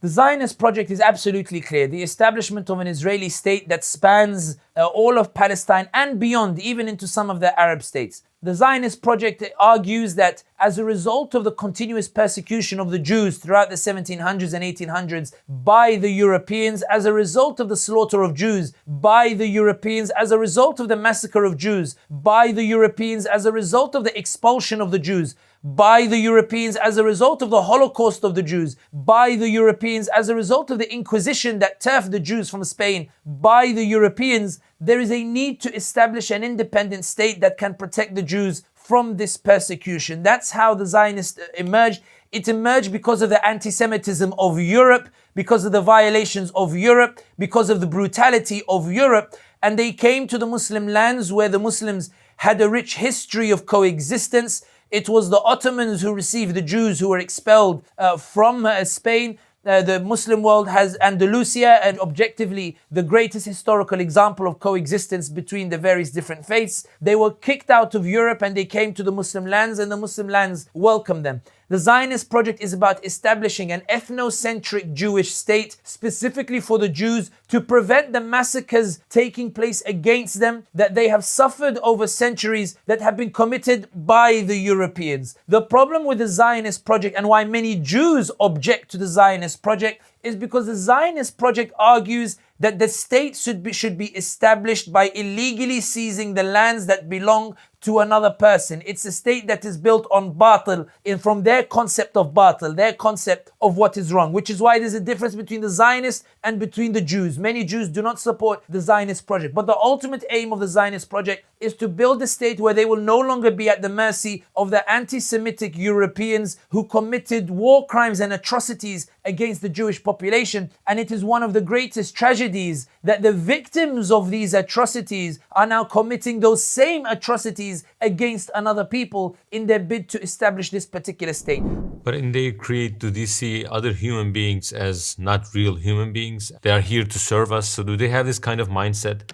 The Zionist project is absolutely clear. The establishment of an Israeli state that spans all of Palestine and beyond, even into some of the Arab states. The Zionist project argues that as a result of the continuous persecution of the Jews throughout the 1700s and 1800s by the Europeans, as a result of the slaughter of Jews by the Europeans, as a result of the massacre of Jews by the Europeans, as a result of the expulsion of the Jews by the Europeans, as a result of the Holocaust of the Jews by the Europeans, as a result of the Inquisition that turfed the Jews from Spain by the Europeans, there is a need to establish an independent state that can protect the Jews from this persecution. That's how the Zionists emerged. It emerged because of the anti-Semitism of Europe, because of the violations of Europe, because of the brutality of Europe. And they came to the Muslim lands where the Muslims had a rich history of coexistence. It was the Ottomans who received the Jews who were expelled from Spain. The Muslim world has Andalusia, and objectively the greatest historical example of coexistence between the various different faiths. They were kicked out of Europe and they came to the Muslim lands, and the Muslim lands welcomed them. The Zionist project is about establishing an ethnocentric Jewish state specifically for the Jews to prevent the massacres taking place against them that they have suffered over centuries that have been committed by the Europeans. The problem with the Zionist project and why many Jews object to the Zionist project is because the Zionist project argues that the state should be established by illegally seizing the lands that belong to another person. It's a state that is built on batil, from their concept of batil, their concept of what is wrong, which is why there's a difference between the Zionists and between the Jews. Many Jews do not support the Zionist project, but the ultimate aim of the Zionist project is to build a state where they will no longer be at the mercy of the anti-Semitic Europeans who committed war crimes and atrocities against the Jewish population. And it is one of the greatest tragedies that the victims of these atrocities are now committing those same atrocities against another people in their bid to establish this particular state. But in their creed, do they see other human beings as not real human beings? They are here to serve us. So do they have this kind of mindset?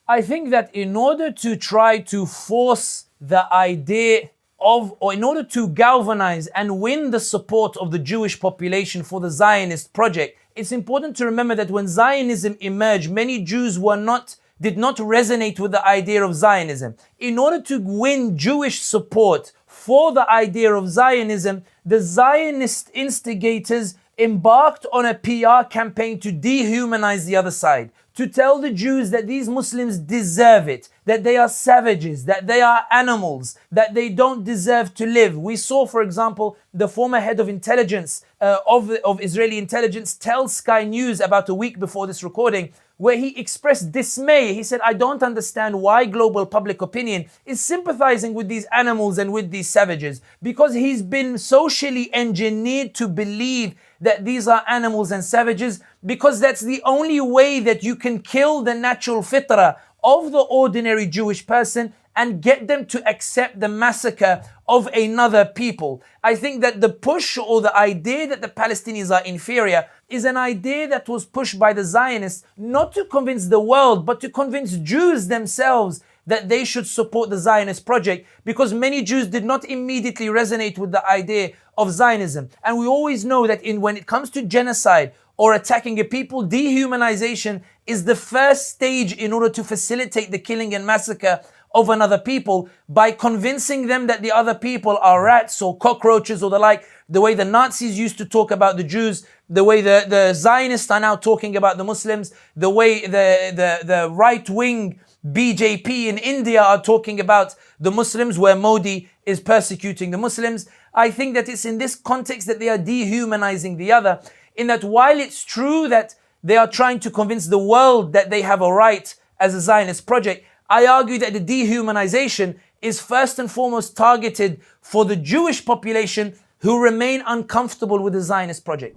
I think that in order to try to force the idea of, or in order to galvanize and win the support of the Jewish population for the Zionist project, it's important to remember that when Zionism emerged, many Jews did not resonate with the idea of Zionism. In order to win Jewish support for the idea of Zionism, the Zionist instigators embarked on a PR campaign to dehumanize the other side, to tell the Jews that these Muslims deserve it, that they are savages, that they are animals, that they don't deserve to live. We saw, for example, the former head of intelligence of Israeli intelligence tell Sky News about a week before this recording, where he expressed dismay. He said, I don't understand why global public opinion is sympathizing with these animals and with these savages, because he's been socially engineered to believe that these are animals and savages, because that's the only way that you can kill the natural fitrah of the ordinary Jewish person and get them to accept the massacre of another people. I think that the push or the idea that the Palestinians are inferior is an idea that was pushed by the Zionists, not to convince the world, but to convince Jews themselves that they should support the Zionist project, because many Jews did not immediately resonate with the idea of Zionism. And we always know that when it comes to genocide or attacking a people, dehumanization is the first stage in order to facilitate the killing and massacre of another people, by convincing them that the other people are rats or cockroaches or the like, the way the Nazis used to talk about the Jews, the way the Zionists are now talking about the Muslims, the way the right-wing BJP in India are talking about the Muslims, where Modi is persecuting the Muslims. I think that it's in this context that they are dehumanizing the other, in that while it's true that they are trying to convince the world that they have a right as a Zionist project, I argue that the dehumanization is first and foremost targeted for the Jewish population who remain uncomfortable with the Zionist project.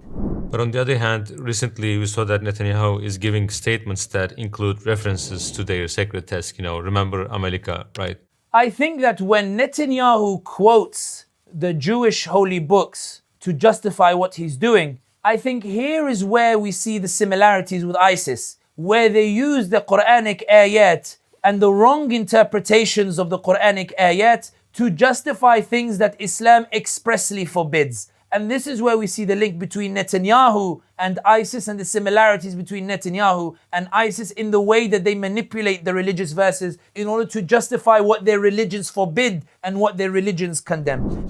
But on the other hand, recently we saw that Netanyahu is giving statements that include references to their sacred text. Remember America, right? I think that when Netanyahu quotes the Jewish holy books to justify what he's doing, I think here is where we see the similarities with ISIS, where they use the Quranic ayat and the wrong interpretations of the Quranic ayat to justify things that Islam expressly forbids. And this is where we see the link between Netanyahu and ISIS and the similarities between Netanyahu and ISIS in the way that they manipulate the religious verses in order to justify what their religions forbid and what their religions condemn.